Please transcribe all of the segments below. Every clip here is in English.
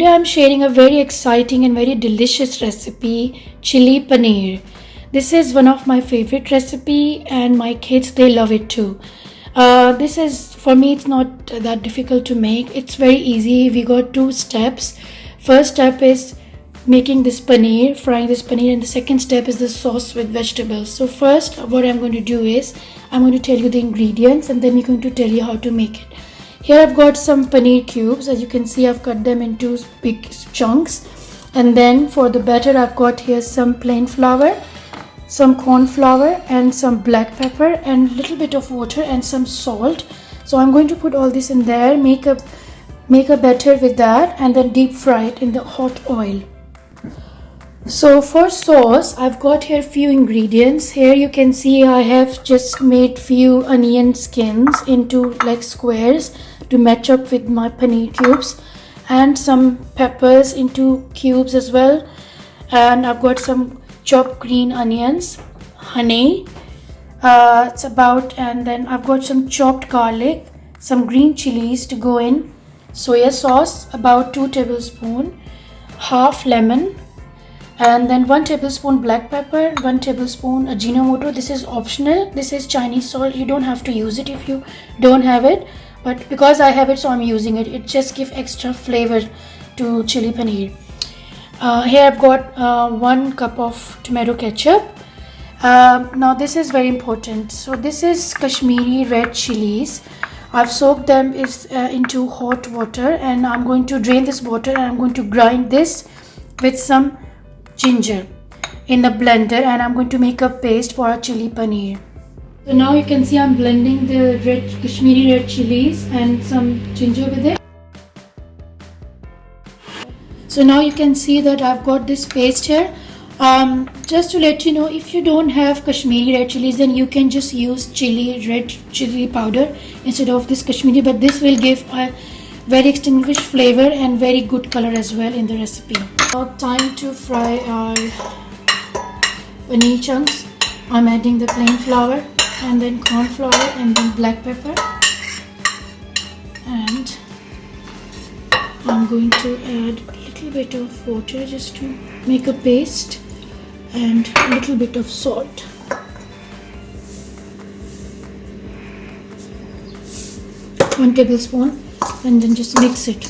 Today I'm sharing a very exciting and very delicious recipe, chili paneer. This is one of my favorite recipe and my kids, they love it too. This is, for me, it's not that difficult to make. It's very easy. We got two steps. First step is making this paneer, frying this paneer, and the second step is the sauce with vegetables. So first what I'm going to do is I'm going to tell you the ingredients and then we're going to tell you how to make it. Here I've got some paneer cubes. As you can see, I've cut them into big chunks. And then for the batter, I've got here some plain flour, some corn flour, and some black pepper, and a little bit of water and some salt. So I'm going to put all this in there, make a batter with that, and then deep fry it in the hot oil. So for sauce, I've got here few ingredients. Here you can see I have just made few onion skins into like squares to match up with my paneer cubes, and some peppers into cubes as well. And I've got some chopped green onions, honey, and then I've got some chopped garlic, some green chilies to go in, soya sauce, about 2 tablespoons, half lemon, and then 1 tablespoon black pepper, 1 tablespoon Ajinomoto. This is optional. This is Chinese salt. You don't have to use it if you don't have it, but because I have it, so I'm using it. It just gives extra flavor to chili paneer. Here I've got 1 cup of tomato ketchup. Now this is very important. So this is Kashmiri red chilies. I've soaked them into hot water, and I'm going to drain this water and I'm going to grind this with some ginger in the blender, and I'm going to make a paste for our chili paneer. So now you can see I'm blending the Kashmiri red chilies and some ginger with it. So now you can see that I've got this paste here. Just to let you know, if you don't have Kashmiri red chilies, then you can just use red chili powder instead of this Kashmiri, but this will give a very extinguished flavor and very good color as well in the recipe. Now time to fry our paneer chunks. I'm adding the plain flour and then corn flour and then black pepper, and I'm going to add a little bit of water just to make a paste and a little bit of salt. One tablespoon, and then just mix it.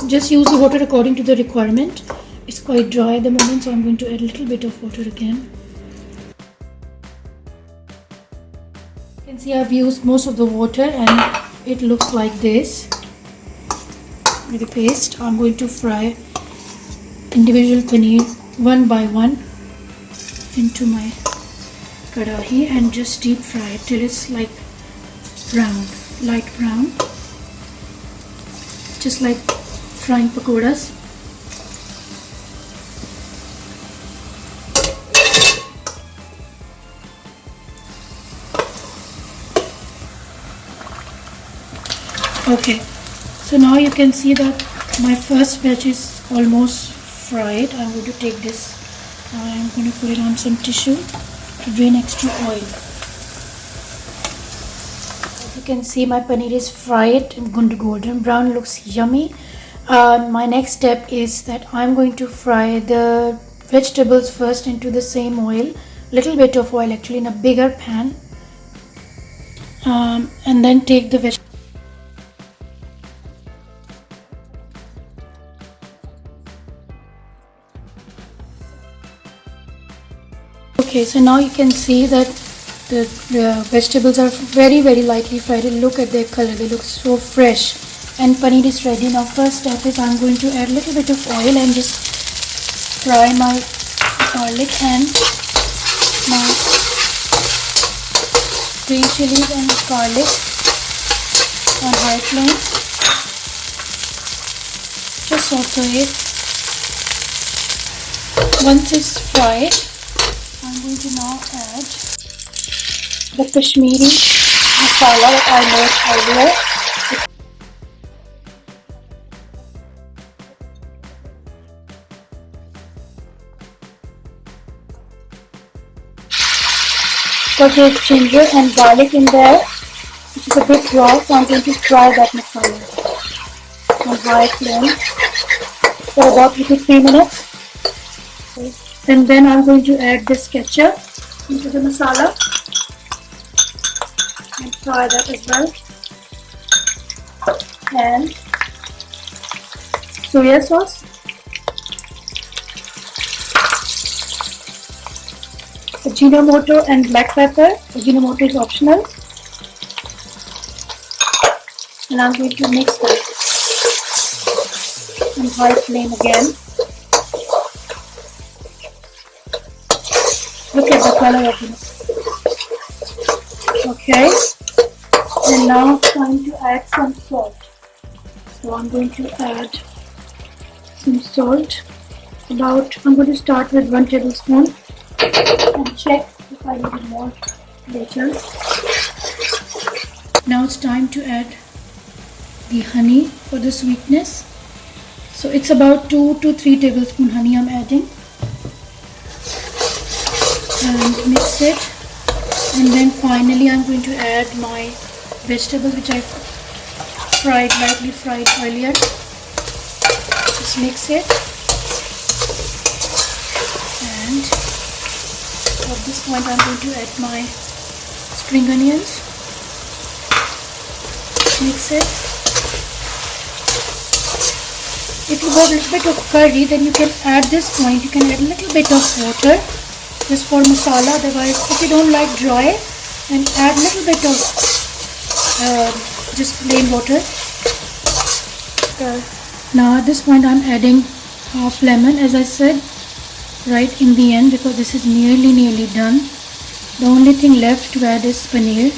Just use the water according to the requirement. It's quite dry at the moment, so I'm going to add a little bit of water again. You can see I've used most of the water and it looks like this with the paste. I'm going to fry individual paneer one by one into my kadahi and just deep fry it till it's like brown, light brown, just like frying pakoras. Okay, so now you can see that my first batch is almost fried. I'm going to take this, I'm going to put it on some tissue to drain extra oil. As you can see, my paneer is fried and golden brown, looks yummy. My next step is that I'm going to fry the vegetables first into the same oil, little bit of oil actually, in a bigger pan, and then take the vegetables. Okay, so now you can see that the vegetables are very lightly fried. Look at their color, they look so fresh, and paneer is ready. Now first step is I'm going to add a little bit of oil and just fry my garlic and my green chilies and garlic on high flame. Just saute it. Once it's fried, I'm going to now add the Kashmiri masala that I made earlier. Got your ginger and garlic in there, which is a bit raw, so I'm going to fry that masala. on high flame for about 2 to 3 minutes. And then I'm going to add this ketchup into the masala and fry that as well. And soya sauce, Ajinomoto and black pepper. Ajinomoto is optional. And I'm going to mix that on high flame again. Look at the color of this. Okay. And now it's time to add some salt. So I'm going to add some salt. I'm going to start with 1 tablespoon and check if I need more later. Now it's time to add the honey for the sweetness. So it's about 2 to 3 tablespoon honey I'm adding. And mix it. And then finally I'm going to add my vegetables which I lightly fried earlier. Just mix it. And at this point I'm going to add my spring onions. Mix it. If you got a little bit of curry, then you can add this point, you can add a little bit of water just for masala. Otherwise, if you don't like dry, then add a little bit of just plain water. Now at this point I'm adding half lemon, as I said right in the end, because this is nearly done. The only thing left to add is paneer.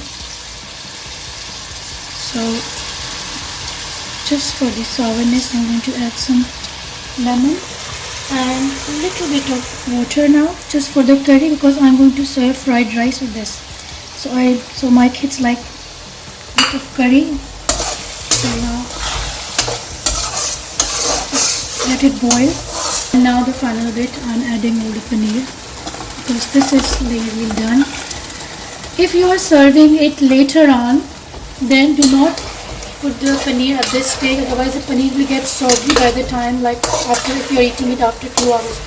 So just for the sourness I'm going to add some lemon and a little bit of water now, just for the curry, because I'm going to serve fried rice with this. So my kids like a bit of curry. So now just let it boil. And now the final bit, I'm adding all the paneer, because this is nearly done. If you are serving it later on, then do not put the paneer at this stage, otherwise the paneer will get soggy by the time, like after, if you are eating it after a few hours.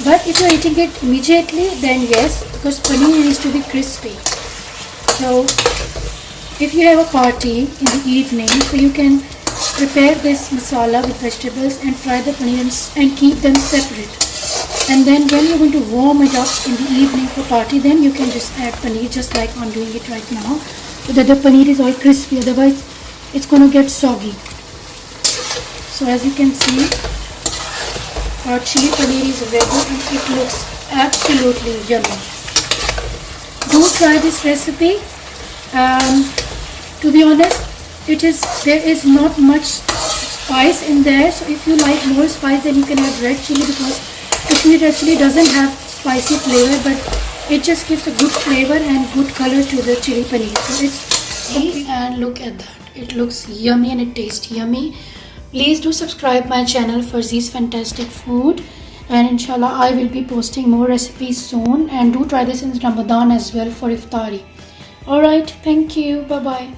But if you are eating it immediately, then yes, because paneer needs to be crispy. So if you have a party in the evening, so you can prepare this masala with vegetables and fry the paneer and keep them separate. And then when you're going to warm it up in the evening for party, then you can just add paneer, just like I'm doing it right now, so that the paneer is all crispy. Otherwise it's going to get soggy. So as you can see, our chili paneer is ready and it looks absolutely yummy. Do try this recipe. To be honest, there is not much spice in there. So if you like more spice, then you can add red chili, because Kashmir actually doesn't have spicy flavor, but it just gives a good flavor and good color to the chili paneer. So it's and look at that. It looks yummy and it tastes yummy. Please do subscribe my channel Farzi's Fantastic Food, and inshallah I will be posting more recipes soon, and do try this in Ramadan as well for iftari. Alright, thank you. Bye bye.